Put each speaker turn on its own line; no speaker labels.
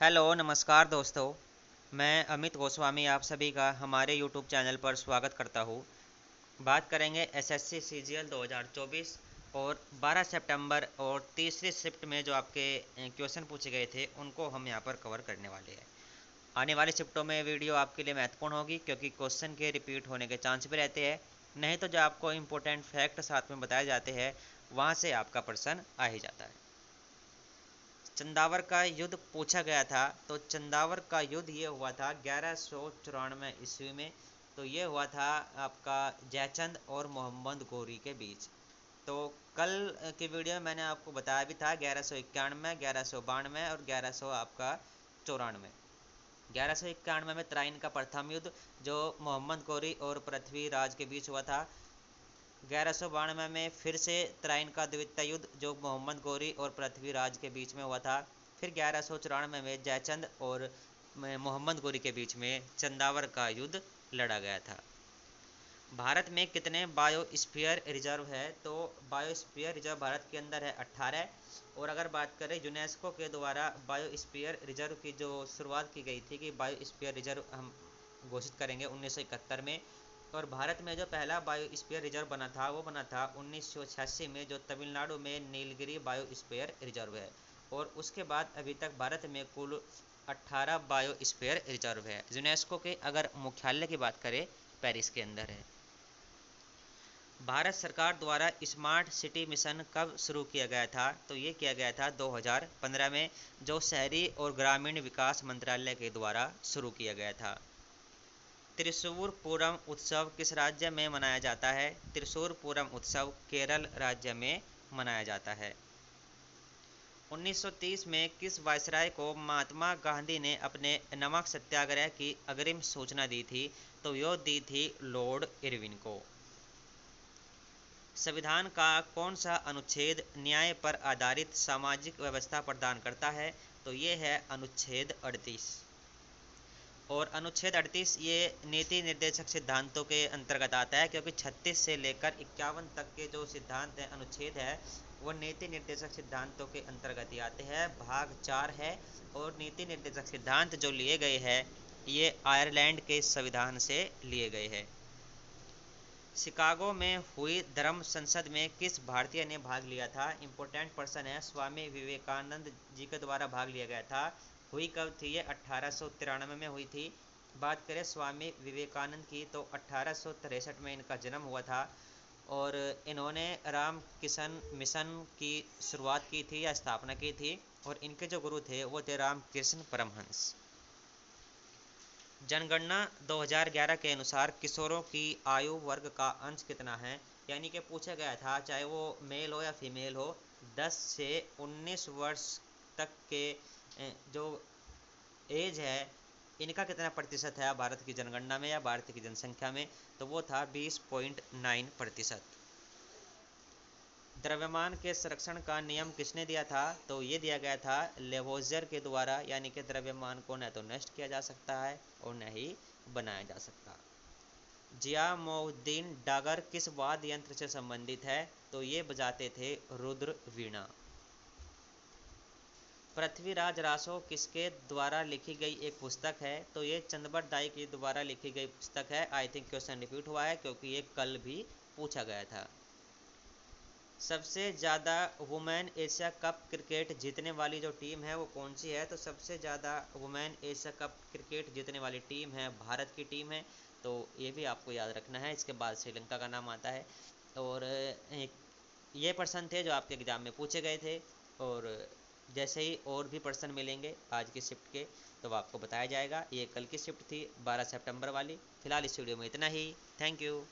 Hello नमस्कार दोस्तों। मैं अमित गोस्वामी आप सभी का हमारे यूट्यूब चैनल पर स्वागत करता हूँ। बात करेंगे एसएससी सीजीएल 2024 और 12 सितंबर और तीसरी शिफ्ट में जो आपके क्वेश्चन पूछे गए थे उनको हम यहाँ पर कवर करने वाले हैं। आने वाली शिफ्टों में वीडियो आपके लिए महत्वपूर्ण होगी क्योंकि क्वेश्चन के रिपीट होने के चांस भी रहते हैं। नहीं तो जो आपको इम्पोर्टेंट फैक्ट साथ में बताए जाते हैं वहाँ से आपका प्रश्न आ ही जाता है। चंदावर का युद्ध पूछा गया था, तो चंदावर का युद्ध ये हुआ था 1194 ईस्वी में। तो ये हुआ था आपका जयचंद और मोहम्मद गौरी के बीच। तो कल की वीडियो में मैंने आपको बताया भी था 1191, 1192 और 1100 आपका 94। 1191 में तराइन का प्रथम युद्ध जो मोहम्मद गौरी और पृथ्वीराज के बीच हुआ था। 1192 में फिर से तराइन का द्वितीय युद्ध जो मोहम्मद गौरी और पृथ्वीराज के बीच में हुआ था। फिर 1194 में जयचंद और मोहम्मद गौरी के बीच में चंदावर का युद्ध लड़ा गया था। भारत में कितने बायोस्फीयर रिजर्व है? तो बायोस्फीयर रिजर्व भारत के अंदर है 18। और अगर बात करें यूनेस्को के द्वारा बायोस्फीयर रिजर्व की जो शुरुआत की गई थी कि बायोस्फीयर रिजर्व हम घोषित करेंगे 1971 में। और भारत में जो पहला बायोस्फीयर रिजर्व बना था वो बना था 1986 में, जो तमिलनाडु में नीलगिरी बायोस्फीयर रिजर्व है। और उसके बाद अभी तक भारत में कुल 18 बायोस्फीयर रिजर्व है। यूनेस्को के अगर मुख्यालय की बात करें पेरिस के अंदर है। भारत सरकार द्वारा स्मार्ट सिटी मिशन कब शुरू किया गया था? तो ये किया गया था 2015 में, जो शहरी और ग्रामीण विकास मंत्रालय के द्वारा शुरू किया गया था। त्रिशूर पूरम उत्सव किस राज्य में मनाया जाता है? त्रिशूर पूरम उत्सव केरल राज्य में मनाया जाता है। 1930 में किस वायसराय को महात्मा गांधी ने अपने नमक सत्याग्रह की अग्रिम सूचना दी थी? तो यो दी थी लॉर्ड इरविन को। संविधान का कौन सा अनुच्छेद न्याय पर आधारित सामाजिक व्यवस्था प्रदान करता है? तो ये है अनुच्छेद 38। और अनुच्छेद 38 ये नीति निर्देशक सिद्धांतों के अंतर्गत आता है, क्योंकि 36 से लेकर 51 तक के जो सिद्धांत हैं, अनुच्छेद है, वो नीति निर्देशक सिद्धांतों के अंतर्गत ही आते हैं। भाग 4 है। और नीति निर्देशक सिद्धांत जो लिए गए हैं ये आयरलैंड के संविधान से लिए गए हैं। शिकागो में हुई धर्म संसद में किस भारतीय ने भाग लिया था? इम्पोर्टेंट पर्सन है, स्वामी विवेकानंद जी के द्वारा भाग लिया गया था। हुई कब थी ये? 1893 में हुई थी। बात करें स्वामी विवेकानंद की तो 1863 में इनका जन्म हुआ था। और इन्होंने रामकृष्ण मिशन की शुरुआत की थी या स्थापना की थी। और इनके जो गुरु थे वो थे रामकृष्ण परमहंस। जनगणना 2011 के अनुसार किशोरों की आयु वर्ग का अंश कितना है? यानी कि पूछा गया था, चाहे वो मेल हो या फीमेल हो, 10 से 19 वर्ष तक के जो एज है इनका कितना प्रतिशत है भारत की जनगणना में या भारत की जनसंख्या में? तो वो था 20.9%। द्रव्यमान के संरक्षण का नियम किसने दिया था? तो ये दिया गया था लेवोजियर के द्वारा। यानी कि द्रव्यमान को न तो नष्ट किया जा सकता है और न ही बनाया जा सकता। जियामउद्दीन डागर किस वाद्य यंत्र से संबंधित है? तो ये बजाते थे रुद्र वीणा। पृथ्वीराज रासो किसके द्वारा लिखी गई एक पुस्तक है? तो ये चंदबट दाई के द्वारा लिखी गई पुस्तक है। आई थिंक क्वेश्चन रिपीट हुआ है क्योंकि ये कल भी पूछा गया था। सबसे ज़्यादा वुमेन एशिया कप क्रिकेट जीतने वाली जो टीम है वो कौन सी है? तो सबसे ज़्यादा वुमेन एशिया कप क्रिकेट जीतने वाली टीम है भारत की टीम है। तो ये भी आपको याद रखना है। इसके बाद श्रीलंका का नाम आता है। और ये प्रश्न थे जो आपके एग्ज़ाम में पूछे गए थे। और जैसे ही और भी प्रश्न मिलेंगे आज की शिफ्ट के तो आपको बताया जाएगा। ये कल की शिफ्ट थी 12 सितंबर वाली। फिलहाल इस वीडियो में इतना ही। Thank you.